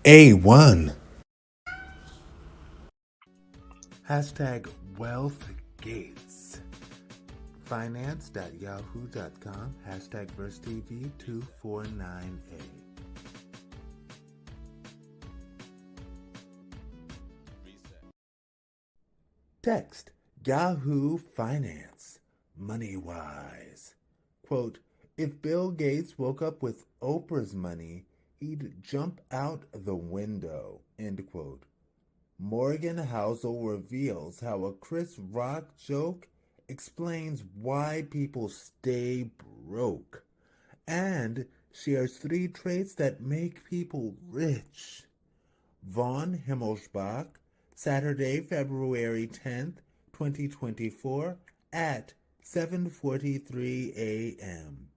A1. Hashtag WealthGates. Finance.Yahoo.com. Hashtag VerseTV249A. Text Yahoo Finance. Money wise. Quote, if Bill Gates woke up with Oprah's money, he'd jump out the window. End quote. Morgan Housel reveals how a Chris Rock joke explains why people stay broke and shares 3 traits that make people rich. Von Himmelsbach, Saturday, February 10th, 2024 at 7:43 a.m.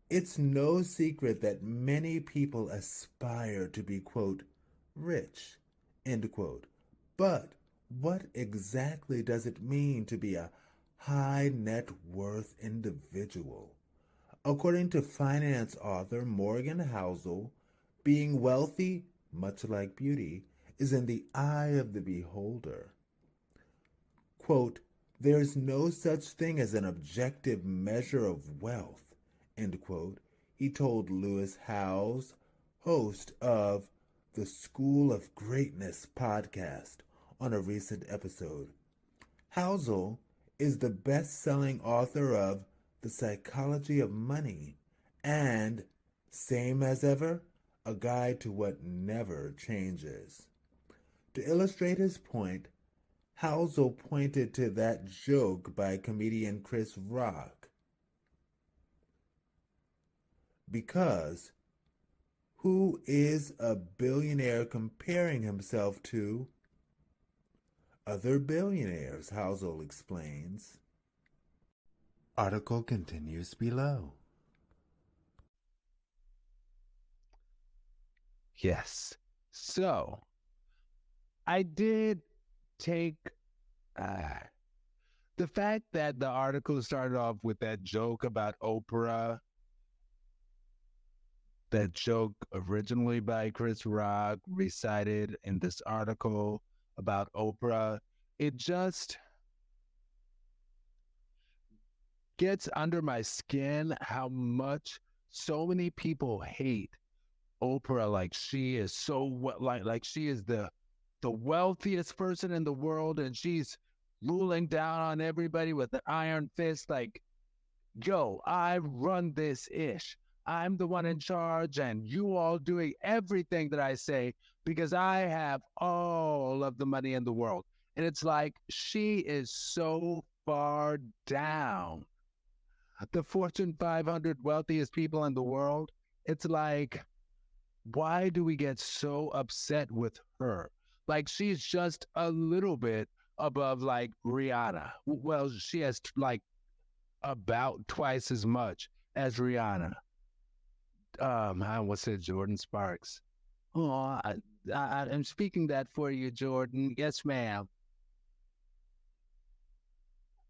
It's no secret that many people aspire to be, quote, rich, end quote. But what exactly does it mean to be a high net worth individual? According to finance author Morgan Housel, being wealthy, much like beauty, is in the eye of the beholder. Quote, there's no such thing as an objective measure of wealth, end quote, he told Lewis Howes, host of the School of Greatness podcast, on a recent episode. Housel is the best-selling author of The Psychology of Money and, same as ever, a guide to what never changes. To illustrate his point, Housel pointed to that joke by comedian Chris Rock. Because who is a billionaire comparing himself to? Other billionaires, Housel explains. Article continues below. Yes. So I did take the fact that the article started off with that joke about Oprah, that joke originally by Chris Rock, recited in this article about Oprah. It just gets under my skin how much so many people hate Oprah. Like she is so like she is the wealthiest person in the world, and she's ruling down on everybody with an iron fist. Like, yo, I run this ish. I'm the one in charge, and you all doing everything that I say because I have all of the money in the world. And it's like she is so far down the Fortune 500 wealthiest people in the world. It's like, why do we get so upset with her? Like she's just a little bit above like Rihanna. Well, she has like about twice as much as Rihanna. I almost said Jordan Sparks. Oh, I'm speaking that for you, Jordan. Yes, ma'am.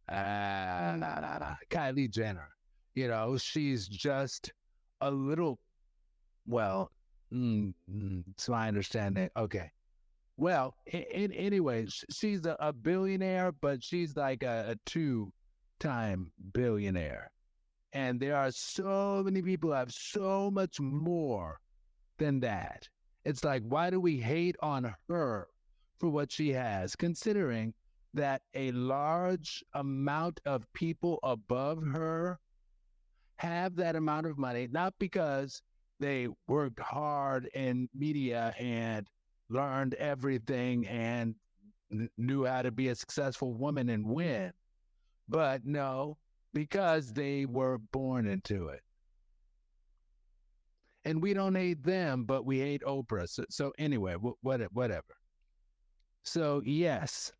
Kylie Jenner. You know, she's just a little, well, it's my understanding. Okay. Well, anyway, she's a billionaire, but she's like a two-time billionaire. And there are so many people who have so much more than that. It's like, why do we hate on her for what she has, considering that a large amount of people above her have that amount of money, not because they worked hard in media and learned everything and knew how to be a successful woman and win, but no, because they were born into it. And we don't hate them, but we hate Oprah. So anyway, whatever. So yes,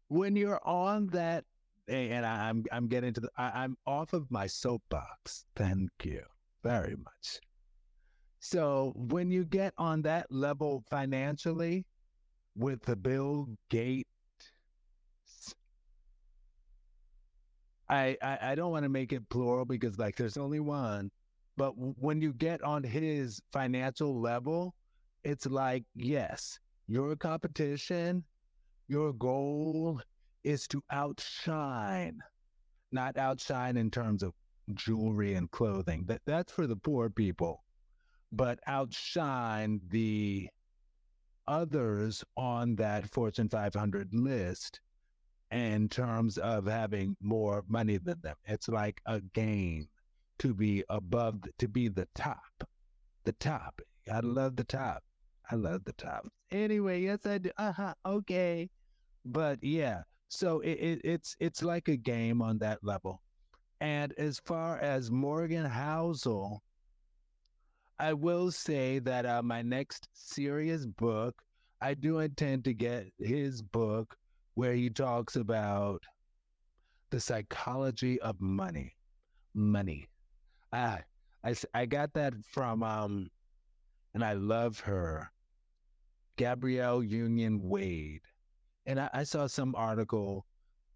when you're on that, and I'm getting to I'm off of my soapbox. Thank you very much. So when you get on that level financially with the Bill Gates, I don't want to make it plural because like there's only one, But when you get on his financial level, it's like, yes, your competition, your goal is to outshine, not outshine in terms of jewelry and clothing. That's for the poor people, but outshine the others on that Fortune 500 list in terms of having more money than them. It's like a game to be above, to be the top. The top. I love the top. I love the top. Anyway, yes, I do. Okay. But yeah, so it's like a game on that level. And as far as Morgan Housel, I will say that my next serious book, I do intend to get his book where he talks about the psychology of money. Money. Ah, I got that from, and I love her, Gabrielle Union Wade. And I saw some article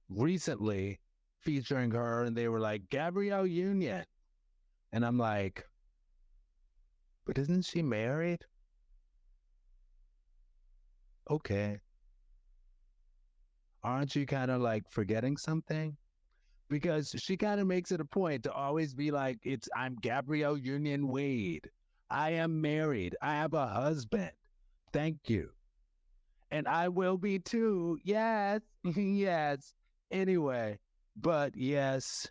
recently featuring her, and they were like, Gabrielle Union. And I'm like, but isn't she married? Okay. Aren't you kind of like forgetting something? Because she kind of makes it a point to always be like, I'm Gabrielle Union Wade. I am married. I have a husband. Thank you. And I will be too. Yes. Yes. Anyway, but yes.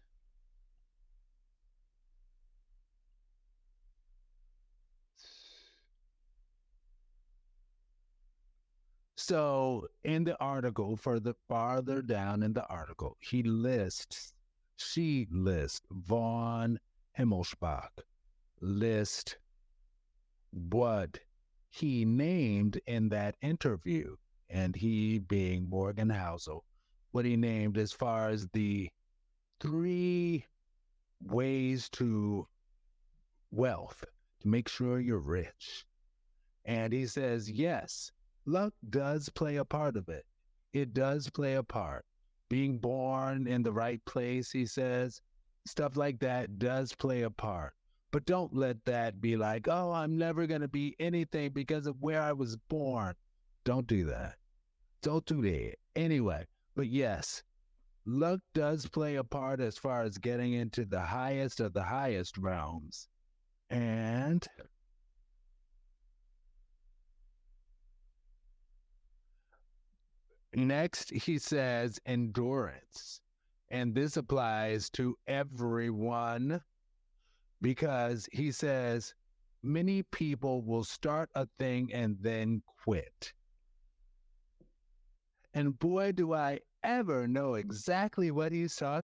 So in the article, for the farther down in the article, she lists Von Himmelspach, list what he named in that interview, and he being Morgan Housel, what he named as far as the 3 ways to wealth, to make sure you're rich. And he says, yes, luck does play a part of it. It does play a part. Being born in the right place, he says, stuff like that does play a part. But don't let that be like, oh, I'm never going to be anything because of where I was born. Don't do that. Don't do that. Anyway, but yes, luck does play a part as far as getting into the highest of the highest realms. And next, he says endurance. And this applies to everyone because he says many people will start a thing and then quit. And boy, do I ever know exactly what he's talking